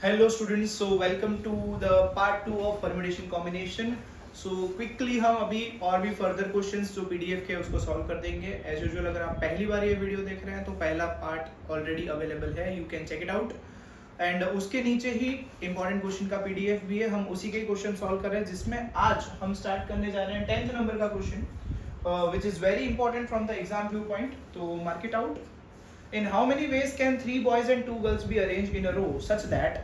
Hello students, so welcome to the part 2 of permutation combination. So quickly हम अभी और भी further questions जो PDF के उसको solve कर देंगे. As usual अगर आप पहली बार ये वीडियो देख रहे हैं तो पहला पार्ट ऑलरेडी अवेलेबल है, you can check it out. And उसके नीचे ही इंपॉर्टेंट क्वेश्चन का PDF भी है, हम उसी के क्वेश्चन सॉल्व कर रहे हैं जिसमें आज हम स्टार्ट करने जा रहे हैं 10th नंबर का question which is very important from the exam viewpoint. तो mark it out. In how many ways can 3 boys and 2 girls be arranged in a row such that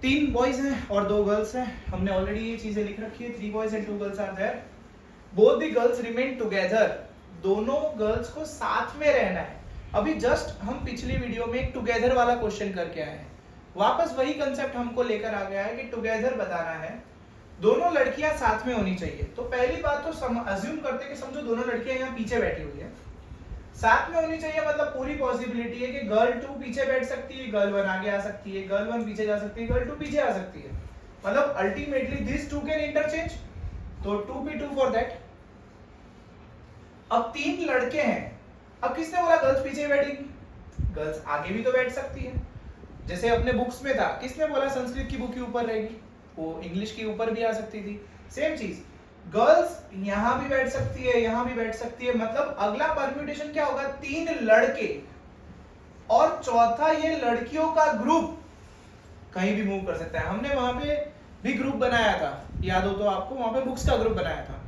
3 boys हैं और 2 girls हैं. हमने already ये चीजें लिख रखी है. 3 boys and 2 girls are there. Both the girls remain together. दोनों गर्ल्स को साथ में रहना है. अभी जस्ट हम पिछली वीडियो में एक टुगेदर वाला क्वेश्चन करके आए हैं. वापस वही कंसेप्ट हमको लेकर आ गया है कि टुगेदर बताना है. दोनों लड़कियां साथ में होनी चाहिए. तो पहली बात तो अज्यूम करते कि समझो दोनों लड़कियां यहाँ पीछे बैठी हुई है, साथ में होनी चाहिए. मतलब पूरी पॉसिबिलिटी है कि गर्ल 2 पीछे बैठ सकती है, गर्ल 1 आगे आ सकती है, गर्ल 1 पीछे जा सकती है, गर्ल 2 पीछे आ सकती है. मतलब अल्टीमेटली दिस 2 कैन इंटरचेंज. तो 2p2 फॉर दैट. अब 3 लड़के हैं. अब किसने बोला गर्ल्स पीछे बैठेंगी? गर्ल्स आगे भी तो बैठ सकती है. जैसे अपने बुक्स में था, किसने बोला संस्कृत की बुक के ऊपर रहेगी? वो इंग्लिश के ऊपर भी आ सकती थी. सेम चीज, गर्ल्स यहां भी बैठ सकती है, यहां भी बैठ सकती है. मतलब अगला परम्यूटेशन क्या होगा? 3 लड़के और चौथा ये लड़कियों का ग्रुप कहीं भी मूव कर सकता है. हमने वहां पे भी ग्रुप बनाया था, याद हो तो आपको, वहां पे बुक्स का ग्रुप बनाया था.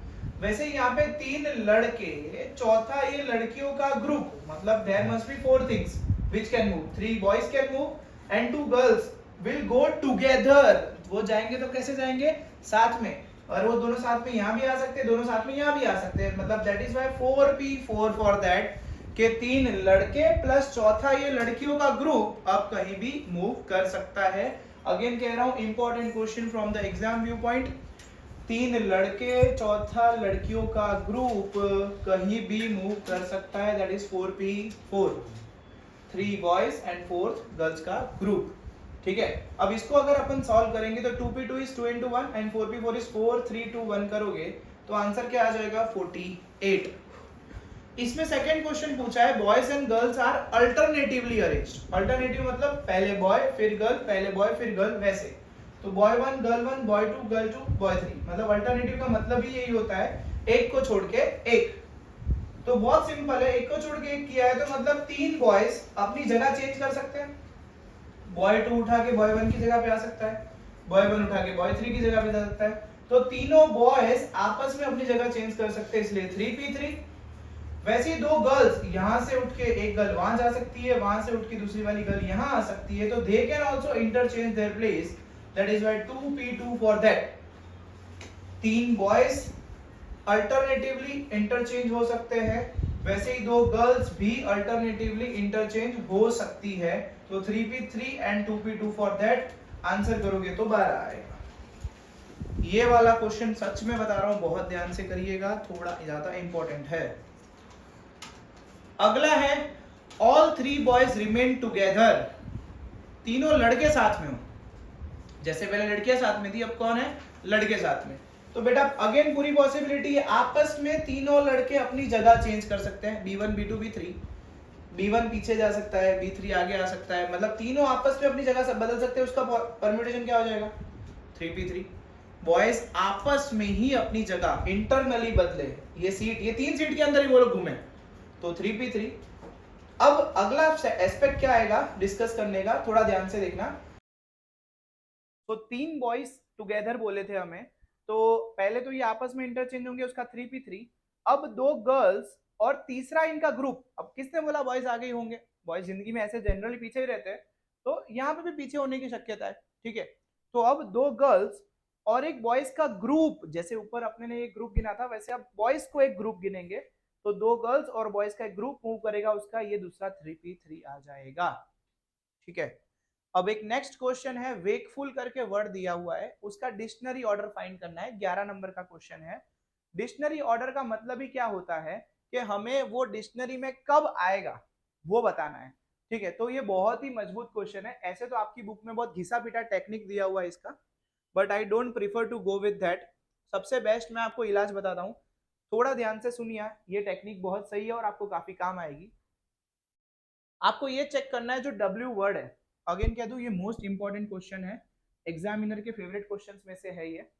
वैसे यहाँ पे 3 लड़के, चौथा ये लड़कियों का ग्रुप. मतलब there must be 4 things which can move. 3 boys can move and 2 girls will go together. वो जाएंगे तो कैसे जाएंगे? साथ में. और वो दोनों साथ में यहाँ भी आ सकते हैं, दोनों साथ में यहाँ भी आ सकते हैं. मतलब that is why 4p4 for that के 3 लड़के प्लस चौथा ये लड़कियों का ग्रुप अब कहीं भी मूव कर सकता है. अगेन कह रहा हूं, important question from the exam view point. 3 लड़के चौथा लड़कियों का ग्रुप कहीं भी मूव कर सकता है. That is 4p4. 3 boys and 4 girls का ग्रुप. ठीक है. अब इसको अगर अपन सॉल्व करेंगे तो 2p2 is 2 into 1 and 4p4 is 4, 3, 2, 1 करोगे तो आंसर क्या आ जाएगा? 48. इसमें सेकंड क्वेश्चन पूछा है boys and girls are alternatively arranged. Alternative मतलब पहले बॉय फिर गर्ल, पहले बॉय फिर गर्ल, वैसे. तो boy 1 girl 1, boy 2 girl 2, boy 3. मतलब अल्टरनेटिव का मतलब ही यही होता है, एक को छोड़ के एक. तो बहुत सिंपल है, एक को छोड़ के एक किया है तो मतलब 3 बॉयज अपनी जगह चेंज कर सकते हैं. बॉय 2 उठा के बॉय 1 की जगह पे आ सकता है, बॉय 1 उठा के बॉय 3 की जगह पे जा सकता है. तो तीनों बॉयज आपस में अपनी जगह चेंज कर सकते हैं, इसलिए 3p3. वैसे ही 2 गर्ल्स यहां से उठ के एक गर्ल वहां जा सकती है, वहां से उठ के दूसरी वाली गर्ल यहां आ सकती है. तो they can also interchange their place. That is why 2p2 for that. 3 boys alternatively interchange हो सकते हैं. वैसे ही 2 गर्ल्स भी अल्टरनेटिवली इंटरचेंज हो सकती है. तो 3p3 and 2p2 for that. Answer करोगे तो 12 आएगा. ये वाला क्वेश्चन सच में बता रहा हूं, बहुत ध्यान से करिएगा, थोड़ा ज्यादा इंपॉर्टेंट है. अगला है ऑल 3 बॉयज रिमेन टुगेदर. तीनों लड़के साथ में हो. जैसे पहले लड़कियां साथ में थी, अब कौन है? लड़के साथ में. तो बेटा अगेन पूरी पॉसिबिलिटी है, आपस में तीनों लड़के अपनी जगह चेंज कर सकते हैं. b1 b2 b3. b1 पीछे जा सकता है, b3 आगे आ सकता है. मतलब तीनों आपस में अपनी जगह बदल सकते हैं. उसका परम्यूटेशन क्या हो जाएगा? 3p3. बॉयज आपस में ही अपनी जगह इंटरनली बदले. ये सीट, ये 3 सीट के अंदर ही वो लोग घूमे, तो 3p3. अब अगला एस्पेक्ट क्या आएगा डिस्कस करने का, थोड़ा ध्यान से देखना. तो 3 बॉयज टुगेदर बोले थे हमें, तो पहले तो ये आपस में इंटरचेंज होंगे, उसका 3p3. अब 2 गर्ल्स और तीसरा इनका ग्रुप. अब किसने बोला बॉयज आगे ही होंगे? बॉयज जिंदगी में ऐसे जनरली पीछे ही रहते हैं, तो यहाँ पे भी पीछे होने की शक्यता है. ठीक है. तो अब 2 गर्ल्स और एक बॉयज का ग्रुप, जैसे ऊपर अपने ने एक ग्रुप गिना था, वैसे अब बॉयज को एक ग्रुप गिनेंगे. तो 2 गर्ल्स और बॉयज का एक ग्रुप मूव करेगा, उसका ये दूसरा 3p3 आ जाएगा. ठीक है. अब एक नेक्स्ट क्वेश्चन है, वेकफुल करके वर्ड दिया हुआ है, उसका डिक्शनरी ऑर्डर फाइंड करना है. 11 नंबर का क्वेश्चन है. डिक्शनरी ऑर्डर का मतलब ही क्या होता है कि हमें वो डिक्शनरी में कब आएगा वो बताना है. ठीक है. तो ये बहुत ही मजबूत क्वेश्चन है. ऐसे तो आपकी बुक में बहुत घिसा पिटा टेक्निक दिया हुआ है इसका, but I don't prefer to go with that. सबसे बेस्ट मैं आपको इलाज बताता हूँ, थोड़ा ध्यान से सुनिए. ये टेक्निक बहुत सही है और आपको काफी काम आएगी. आपको ये चेक करना है जो W वर्ड है, अगेन कह दूं ये मोस्ट इंपॉर्टेंट क्वेश्चन है, एग्जामिनर के फेवरेट क्वेश्चंस में से है ये।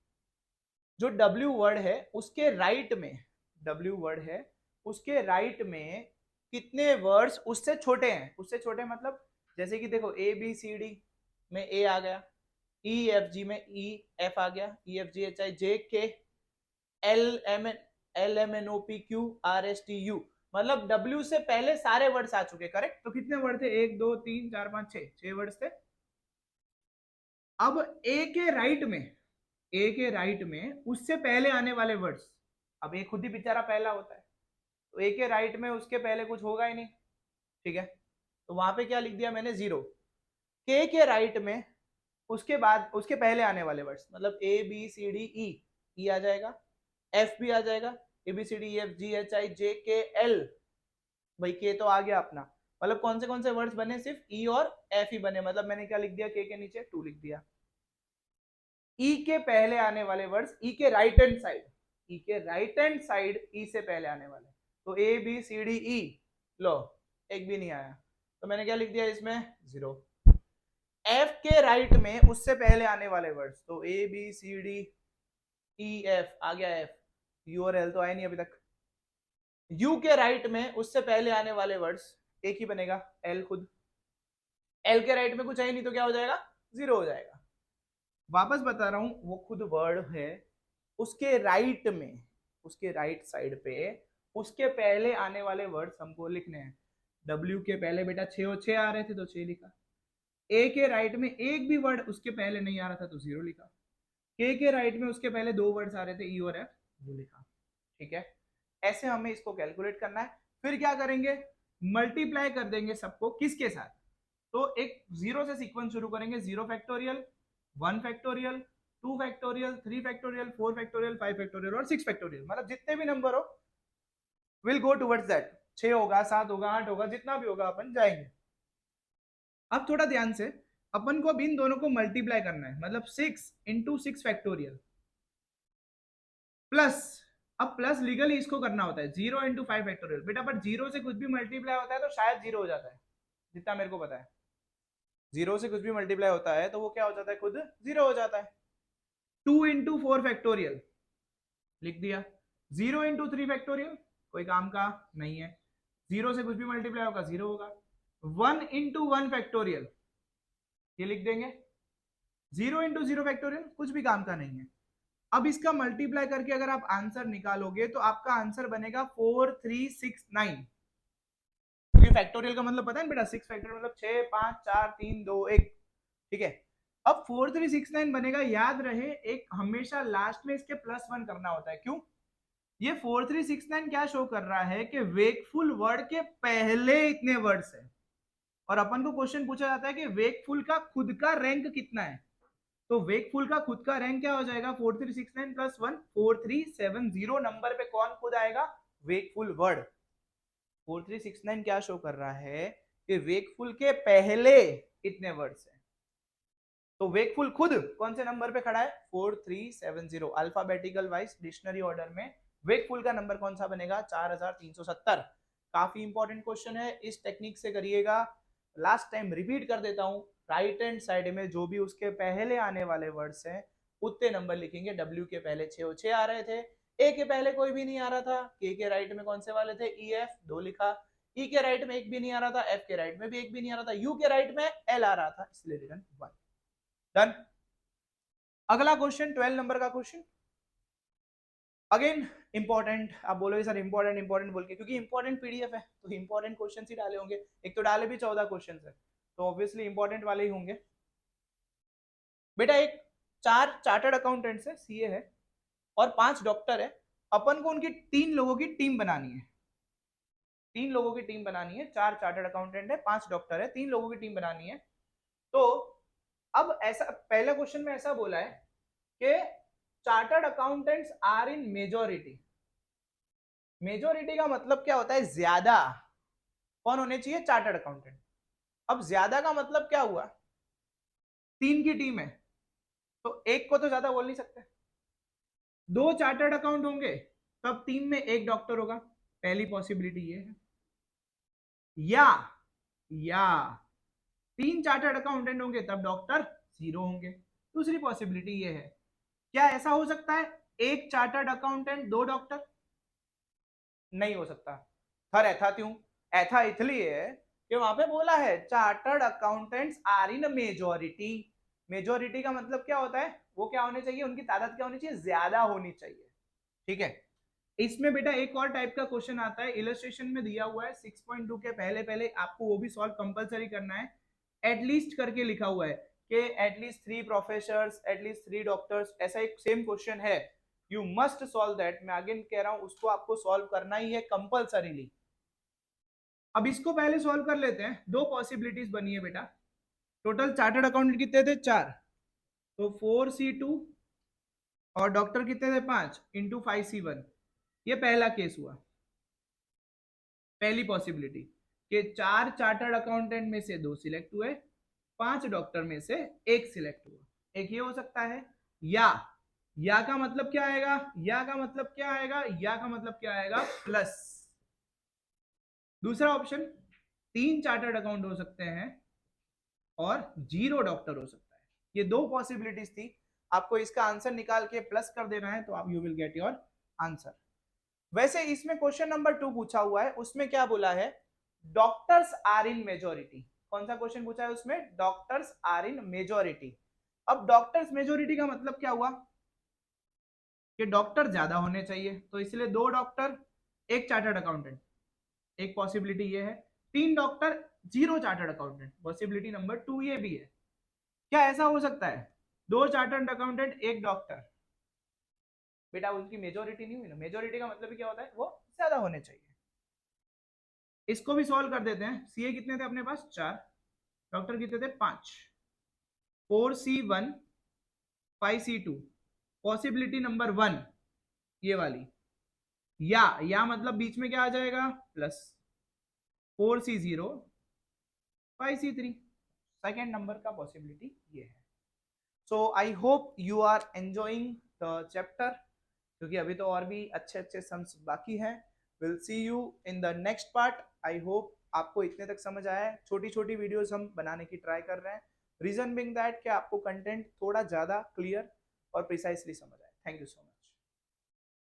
जो W वर्ड है उसके राइट में, W वर्ड है उसके राइट में कितने वर्ड्स उससे छोटे हैं, उससे छोटे मतलब जैसे कि देखो ABCD में A आ गया, EFG में EF आ गया, EFGHIJK LMNOPQRSTU, मतलब W से पहले सारे वर्ड्स आ चुके, करेक्ट। तो कितने वर्ड थे, 1 2 3 4 5 6 वर्ड्स थे। अब ए के राइट में, ए के राइट में उससे पहले आने वाले वर्ड्स, अब ए खुद ही बेचारा पहला होता है, तो ए के राइट में उसके पहले कुछ होगा ही नहीं, ठीक है। तो वहां पे क्या लिख दिया मैंने, 0। के राइट में उसके बाद उसके पहले आने वाले वर्ड्स, मतलब ABCDE आ जाएगा, F भी आ जाएगा, ABCDEFGHIJKL, भाई के तो आ गया अपना, मतलब कौन से वर्ड्स बने, सिर्फ E और F ही बने, मतलब मैंने क्या लिख दिया, के नीचे 2 लिख दिया। ई के पहले आने वाले वर्ड्स, ई के राइट हैंड साइड, ई के राइट हैंड साइड ई से पहले आने वाले, तो ABCDE, लो एक भी नहीं आया, तो मैंने क्या लिख दिया इसमें, 0। F के राइट में उससे पहले आने वाले वर्ड्स, तो ABCDEF आ गया, F, U और L तो आए नहीं अभी तक। U के राइट में उससे पहले आने वाले वर्ड्स एक ही बनेगा, L खुद, L के राइट में कुछ है नहीं तो क्या हो जाएगा, 0 हो जाएगा। वापस बता रहा हूं, वो खुद वर्ड है, उसके राइट में, उसके राइट साइड पे उसके पहले आने वाले वर्ड्स हमको लिखने हैं। W के पहले बेटा 6 और 6 आ रहे थे तो 6 लिखा, A के राइट में एक भी वर्ड उसके पहले नहीं आ रहा था तो 0 लिखा, K के राइट में उसके पहले 2 वर्ड्स आ रहे थे E और F, वो लिखा, ठीक है। ऐसे हमें इसको कैलकुलेट करना है। फिर क्या करेंगे, मल्टीप्लाई कर देंगे सबको, किसके साथ, तो एक 0 से सीक्वेंस शुरू करेंगे, 0 factorial, 1 factorial, 2 factorial, 3 factorial, 4 factorial, 5 factorial और 6 फैक्टोरियल, मतलब जितने भी नंबर हो विल गो टुवर्ड्स दैट, 6 होगा, 7 होगा, 8 होगा, जितना भी होगा अपन जाएंगे। अब थोड़ा ध्यान से, अपन को अब इन दोनों को मल्टीप्लाई करना है, मतलब 6 इंटू 6 फैक्टोरियल प्लस, अब प्लस लीगली इसको करना होता है 0 इंटू 5 फैक्टोरियल, बेटा पर 0 से कुछ भी मल्टीप्लाई होता है तो शायद 0 हो जाता है, जितना मेरे को पता है 0 से कुछ भी मल्टीप्लाई होता है तो वो क्या हो जाता है, खुद 0 हो जाता है। 2 इंटू 4 फैक्टोरियल लिख दिया, 0 इंटू 3 फैक्टोरियल कोई काम का नहीं है, 0 से कुछ भी मल्टीप्लाई होगा 0 होगा। 1 इंटू 1 फैक्टोरियल ये लिख देंगे, 0 इंटू 0 फैक्टोरियल कुछ भी काम का नहीं है। अब इसका मल्टीप्लाई करके अगर आप आंसर निकालोगे तो आपका आंसर बनेगा 4369, क्योंकि फैक्टोरियल का मतलब पता है बेटा, 6 फैक्टोरियल मतलब 6 5 4 3 2 1, ठीक है। अब 4369 बनेगा, याद रहे एक हमेशा लास्ट में इसके +1 करना होता है, क्यों, ये 4369 क्या शो कर रहा है कि वेकफुल वर्ड के पहले इतने वर्ड्स हैं, और अपन को क्वेश्चन पूछा जाता है कि वेकफुल का खुद का रैंक कितना है, तो वेकफुल का खुद का रैंक क्या हो जाएगा, 4369 प्लस 1 4370 नंबर पे कौन खुद आएगा, वेकफुल वर्ड। 4369 क्या शो कर रहा है कि वेकफुल के पहले इतने वर्ड्स हैं, तो वेकफुल खुद कौन से नंबर पे खड़ा है, 4370, अल्फाबेटिकल वाइज डिक्शनरी ऑर्डर में वेकफुल का नंबर कौन सा बनेगा, 4370। काफी इंपॉर्टेंट क्वेश्चन है, इस टेक्निक से करिएगा। लास्ट टाइम रिपीट कर देता हूं, राइट हैंड साइड में जो भी उसके पहले आने वाले वर्ड्स हैं उतने नंबर लिखेंगे। W के पहले 6 और 6 आ रहे थे, A के पहले कोई भी नहीं आ रहा था, K के राइट में कौन से वाले थे, EF 2 लिखा, E के राइट में एक भी नहीं आ रहा था, F के राइट में भी एक भी नहीं आ रहा था, U के राइट में L आ रहा था, इसलिए रिटर्न 1। डन। अगला क्वेश्चन 12 नंबर का क्वेश्चन, अगेन इंपॉर्टेंट। आप बोलोगे सर इंपॉर्टेंट इंपॉर्टेंट बोल के, क्योंकि इंपॉर्टेंट पीडीएफ है तो इंपॉर्टेंट क्वेश्चन ही डाले होंगे, एक तो डाले भी 14 क्वेश्चन है तो ऑब्वियसली इंपॉर्टेंट वाले ही होंगे। बेटा एक 4 चार्टर्ड अकाउंटेंट्स है, सीए है, और 5 डॉक्टर है, अपन को उनकी 3 लोगों की टीम बनानी है, 3 लोगों की टीम बनानी है, 4 चार्टर्ड अकाउंटेंट है, 5 डॉक्टर है, 3 लोगों की टीम बनानी है। तो अब ऐसा पहला क्वेश्चन में ऐसा बोला है कि chartered accountants are in majority. Majority का मतलब क्या होता है, ज्यादा कौन होने चाहिए, चार्टर्ड अकाउंटेंट। अब ज्यादा का मतलब क्या हुआ, 3 की टीम है तो एक को तो ज्यादा बोल नहीं सकते, 2 चार्टर्ड अकाउंट होंगे तब टीम में 1 डॉक्टर होगा, पहली पॉसिबिलिटी ये है। या 3 चार्टर्ड अकाउंटेंट होंगे तब डॉक्टर 0 होंगे। दूसरी पॉसिबिलिटी ये है, क्या ऐसा हो सकता है एक चार्टर्ड अकाउंटेंट 2 डॉक्टर? नहीं हो सकता। सर ऐसा क्यों? ऐसा इसलिए है कि वहां पे बोला है chartered accountants are in majority. Majority का मतलब क्या होता है? वो क्या होने चाहिए, उनकी तादाद क्या होनी चाहिए? ज्यादा होनी चाहिए। ठीक है। इसमें बेटा एक और टाइप का क्वेश्चन आता है, इलस्ट्रेशन में दिया हुआ है 6.2 के पहले पहले आपको वो भी सॉल्व कंपलसरी करना है। एटलीस्ट करके लिखा हुआ है कि एटलीस्ट 3 प्रोफेसर्स, एटलीस्ट 3 डॉक्टर्स, ऐसा एक सेम क्वेश्चन है। You must solve that. मैं अगेन कह रहा हूं उसको आपको सॉल्व करना ही है कंपलसरीली। अब इसको पहले सॉल्व कर लेते हैं। दो पॉसिबिलिटीज बनी है बेटा। टोटल चार्टर्ड अकाउंटेंट कितने थे? 4। तो 4C2 और डॉक्टर कितने थे? 5 इंटू 5C1। ये पहला केस हुआ, पहली पॉसिबिलिटी कि 4 चार्टर्ड अकाउंटेंट में से 2 सिलेक्ट हुए, 5 डॉक्टर में से 1 सिलेक्ट हुआ। एक ये हो सकता है, या का मतलब क्या आएगा? या का मतलब क्या आएगा? या का मतलब क्या आएगा? प्लस। दूसरा ऑप्शन, 3 चार्टर्ड अकाउंट हो सकते हैं और 0 डॉक्टर हो सकता है। ये दो पॉसिबिलिटीज थी। आपको इसका आंसर निकाल के प्लस कर देना है तो आप you will get your answer. वैसे इसमें क्वेश्चन नंबर 2 पूछा हुआ है, उसमें क्या बोला है? Doctors are in majority. कौन सा क्वेश्चन पूछा है उसमें? Doctors are in majority. अब डॉक्टर्स मेजोरिटी का मतलब क्या हुआ कि डॉक्टर ज्यादा होने चाहिए, तो इसलिए 2 डॉक्टर 1 चार्टर्ड अकाउंटेंट, एक पॉसिबिलिटी ये है। 3 doctor 0 chartered accountant, possibility number 2 ये भी है। क्या ऐसा हो सकता है 2 चार्टर्ड अकाउंटेंट 1 डॉक्टर? बेटा उनकी मेजोरिटी नहीं हुई ना। मेजोरिटी का मतलब क्या होता है? वो ज्यादा होने चाहिए। इसको भी सॉल्व कर देते हैं। सीए कितने थे अपने पास? 4। डॉक्टर कितने थे? 5। 4C1 5C2, पॉसिबिलिटी नंबर 1 ये वाली। या मतलब बीच में क्या आ जाएगा? Plus. 4C0 5C3, second number का पॉसिबिलिटी ये है। So I hope you are enjoying the chapter, क्योंकि अभी तो और भी अच्छे अच्छे सम्स बाकी हैं। Will see you in the next part. I hope आपको इतने तक समझ आया है। छोटी छोटी वीडियोस हम बनाने की ट्राई कर रहे हैं, रीजन बिंग दैट कि आपको कंटेंट थोड़ा ज़्यादा क्लियर और प्रिसाइसली समझ आए। Thank you so much.